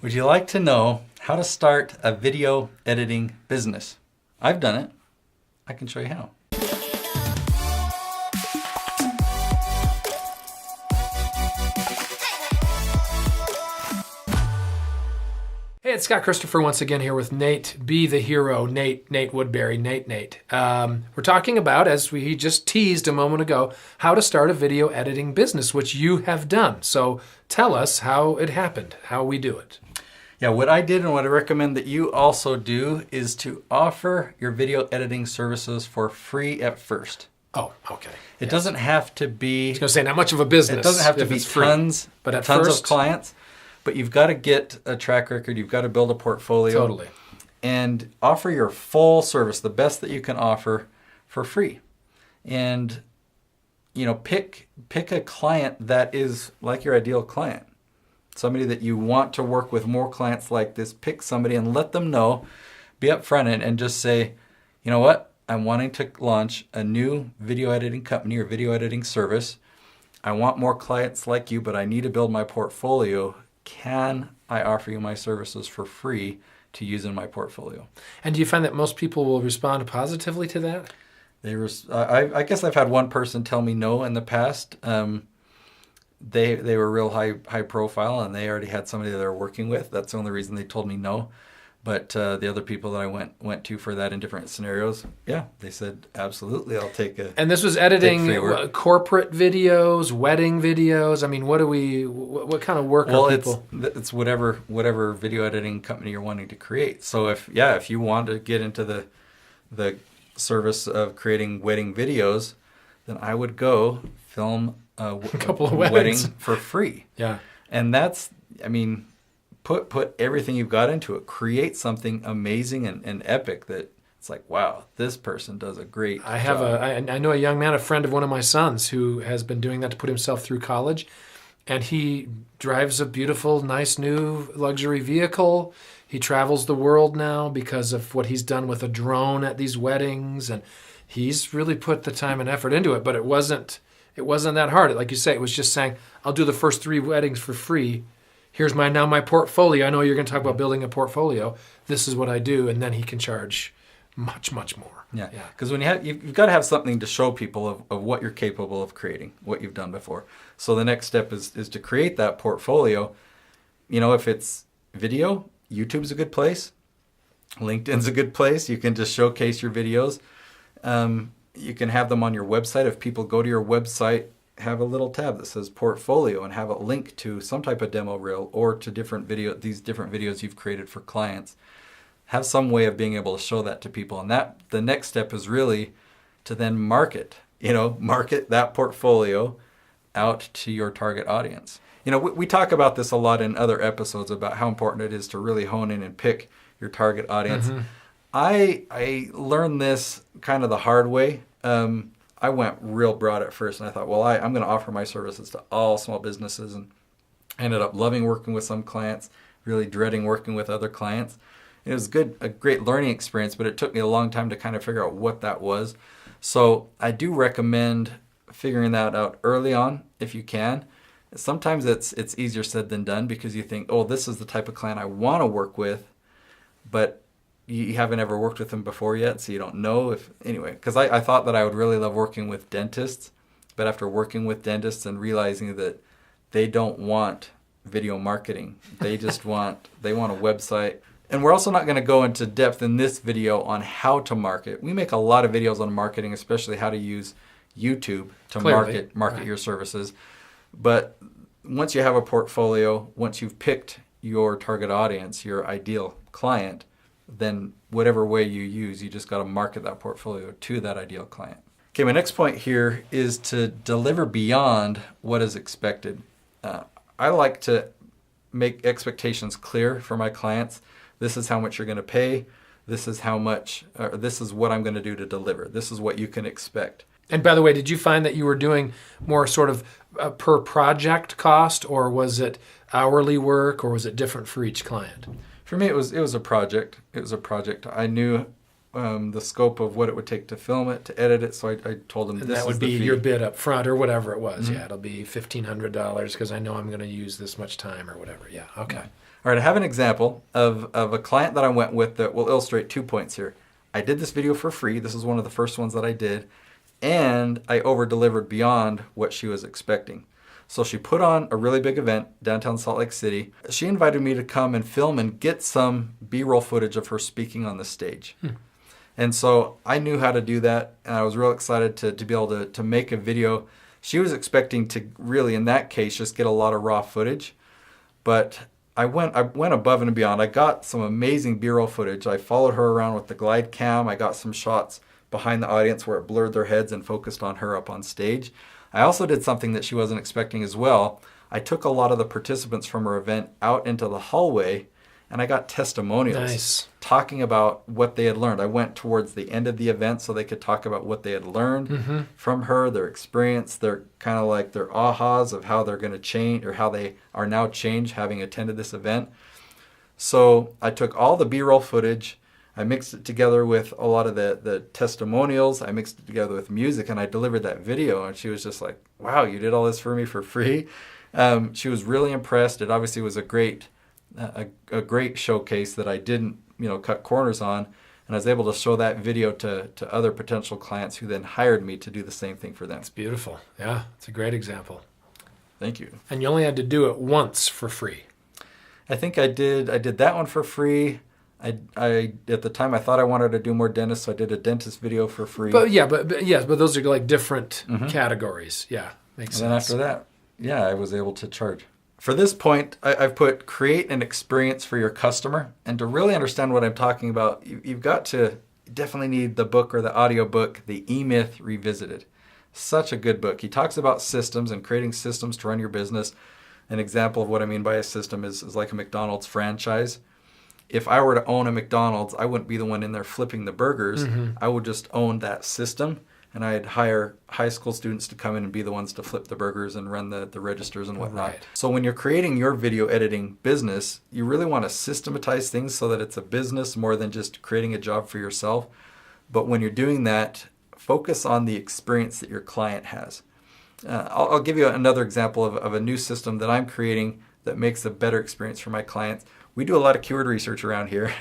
Would you like to know how to start a video editing business? I've done it. I can show you how. Hey, it's Scott Christopher once again here with Nate, Be the Hero, Nate Woodbury, Nate. We're talking about, as we just teased a moment ago, how to start a video editing business, which you have done. So tell us how it happened, how we do it. Yeah, what I did and what I recommend that you also do is to offer your video editing services for free at first. Oh, okay. It doesn't have to be... I was going to say, not much of a business. It doesn't have to be tons of clients, but you've got to get a track record. You've got to build a portfolio. Totally. And offer your full service, the best that you can offer for free. And, you know, pick a client that is like your ideal client. Somebody that you want to work with more clients like this. Pick somebody and let them know, be upfront and just say, you know what? I'm wanting to launch a new video editing company or video editing service. I want more clients like you, but I need to build my portfolio. Can I offer you my services for free to use in my portfolio? And do you find that most people will respond positively to that? I guess I've had one person tell me no in the past. They were real high profile and they already had somebody that they were working with. That's the only reason they told me no. But the other people that I went to for that in different scenarios, yeah, they said absolutely, I'll take a. And this was editing corporate videos, wedding videos. I mean, what kind of work are people? It's whatever video editing company you're wanting to create. So if you want to get into the service of creating wedding videos, then I would go film a couple of wedding for free. Yeah. And that's, I mean, put everything you've got into it. Create something amazing and epic that it's like, wow, this person does a great job. I know a young man, a friend of one of my sons, who has been doing that to put himself through college. And he drives a beautiful, nice new luxury vehicle. He travels the world now because of what he's done with a drone at these weddings. And he's really put the time and effort into it, but it wasn't that hard. Like you say, it was just saying, I'll do the first 3 weddings for free. Here's my portfolio. I know you're going to talk about building a portfolio. This is what I do. And then he can charge much, much more. Yeah. Because when you've got to have something to show people of what you're capable of creating, what you've done before. So the next step is to create that portfolio. You know, if it's video, YouTube's a good place. LinkedIn's a good place. You can just showcase your videos. You can have them on your website. If people go to your website, have a little tab that says portfolio and have a link to some type of demo reel or to these different videos you've created for clients. Have some way of being able to show that to people. And that the next step is really to then market that portfolio out to your target audience. You know, we talk about this a lot in other episodes about how important it is to really hone in and pick your target audience. Mm-hmm. I learned this kind of the hard way. I went real broad at first, and I thought, well, I'm going to offer my services to all small businesses, and I ended up loving working with some clients, really dreading working with other clients. It was a great learning experience, but it took me a long time to kind of figure out what that was. So I do recommend figuring that out early on if you can. Sometimes it's easier said than done because you think, oh, this is the type of client I want to work with, but you haven't ever worked with them before yet, so you don't know because I thought that I would really love working with dentists, but after working with dentists and realizing that they don't want video marketing, they want a website. And we're also not going to go into depth in this video on how to market. We make a lot of videos on marketing, especially how to use YouTube to market right. Your services. But once you have a portfolio, once you've picked your target audience, your ideal client, then whatever way you use, you just got to market that portfolio to that ideal client. Okay, my next point here is to deliver beyond what is expected. I like to make expectations clear for my clients. This is how much you're going to pay. This is what I'm going to do to deliver. This is what you can expect. And by the way, did you find that you were doing more sort of per project cost, or was it hourly work, or was it different for each client? For me, it was a project. It was a project. I knew the scope of what it would take to film it, to edit it, so I told them this is the fee. That would be your bid up front or whatever it was. Mm-hmm. Yeah, it'll be $1,500 because I know I'm going to use this much time or whatever. Yeah, okay. Yeah. All right, I have an example of a client that I went with that will illustrate 2 points here. I did this video for free. This is one of the first ones that I did. And I over-delivered beyond what she was expecting. So she put on a really big event downtown Salt Lake City. She invited me to come and film and get some B-roll footage of her speaking on the stage. And so I knew how to do that, and I was real excited to be able to make a video. She was expecting to really, in that case, just get a lot of raw footage. But I went above and beyond. I got some amazing B-roll footage. I followed her around with the glide cam. I got some shots behind the audience where it blurred their heads and focused on her up on stage. I also did something that she wasn't expecting as well. I took a lot of the participants from her event out into the hallway, and I got testimonials talking about what they had learned. I went towards the end of the event so they could talk about what they had learned from her, their experience, their kind of like their ahas of how they're going to change, or how they are now changed having attended this event. So I took all the B-roll footage, I mixed it together with a lot of the testimonials, I mixed it together with music, and I delivered that video, and she was just like, wow, you did all this for me for free? She was really impressed. It obviously was a great showcase that I didn't, cut corners on, and I was able to show that video to other potential clients who then hired me to do the same thing for them. It's beautiful. Yeah, it's a great example. Thank you. And you only had to do it once for free. I think I did that one for free. I at the time I thought I wanted to do more dentists, so I did a dentist video for free. But those are like different categories. Yeah, makes sense. And then after that, I was able to charge. For this point, I've put create an experience for your customer. And to really understand what I'm talking about, you've got to definitely need the book or the audio book, The E-Myth Revisited. Such a good book. He talks about systems and creating systems to run your business. An example of what I mean by a system is like a McDonald's franchise. If I were to own a McDonald's, I wouldn't be the one in there flipping the burgers. I would just own that system, and I'd hire high school students to come in and be the ones to flip the burgers and run the registers and whatnot. Right. So when you're creating your video editing business, you really want to systematize things so that it's a business more than just creating a job for yourself. But when you're doing that, focus on the experience that your client has. I'll give you another example of a new system that I'm creating that makes a better experience for my clients. We do a lot of keyword research around here,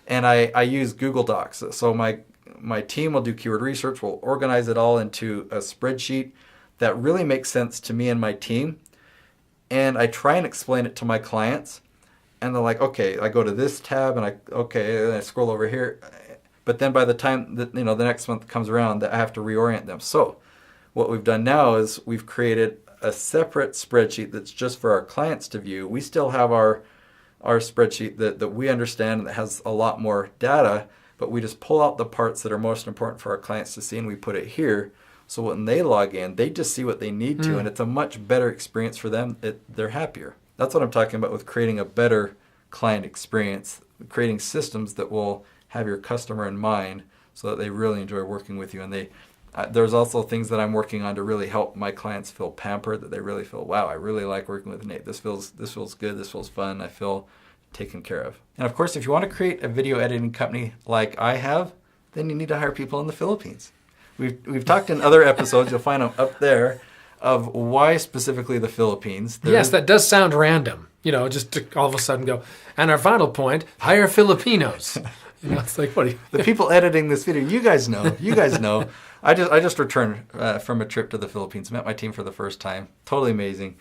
and I use Google Docs. So my team will do keyword research. We'll organize it all into a spreadsheet that really makes sense to me and my team. And I try and explain it to my clients, and they're like, okay, I go to this tab, and I scroll over here. But then by the time that the next month comes around, I have to reorient them. So what we've done now is we've created a separate spreadsheet that's just for our clients to view. We still have our spreadsheet that we understand and that has a lot more data, but we just pull out the parts that are most important for our clients to see, and we put it here. So when they log in, they just see what they need to, and it's a much better experience for them. They're happier. That's what I'm talking about with creating a better client experience, creating systems that will have your customer in mind so that they really enjoy working with you. And there's also things that I'm working on to really help my clients feel pampered, that they really feel, wow, I really like working with Nate. This feels good. This feels fun. I feel taken care of. And of course, if you want to create a video editing company like I have, then you need to hire people in the Philippines. We've talked in other episodes, you'll find them up there, of why specifically the Philippines. Yes, that does sound random. Just to all of a sudden go, and our final point, hire Filipinos. It's like, what are you? The people editing this video, you guys know. I just returned from a trip to the Philippines, met my team for the first time. Totally amazing.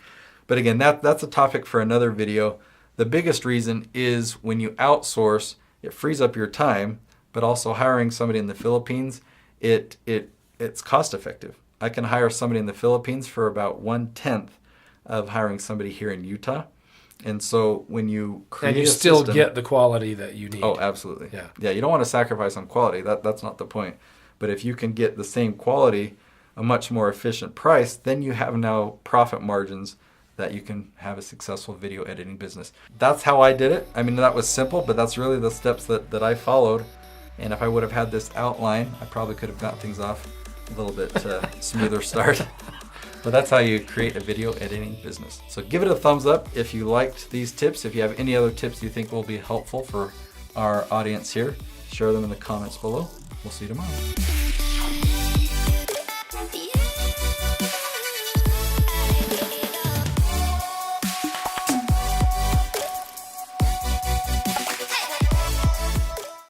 But again, that's a topic for another video. The biggest reason is when you outsource, it frees up your time, but also hiring somebody in the Philippines, it's cost effective. I can hire somebody in the Philippines for about 1/10 of hiring somebody here in Utah. And so when you create and you still get the quality that you need. Oh, absolutely. Yeah, you don't want to sacrifice on quality. That's not the point. But if you can get the same quality, a much more efficient price, then you have now profit margins that you can have a successful video editing business. That's how I did it. I mean, that was simple, but that's really the steps that I followed. And if I would have had this outline, I probably could have got things off a little bit smoother start. But that's how you create a video editing business. So give it a thumbs up if you liked these tips. If you have any other tips you think will be helpful for our audience here, share them in the comments below. We'll see you tomorrow.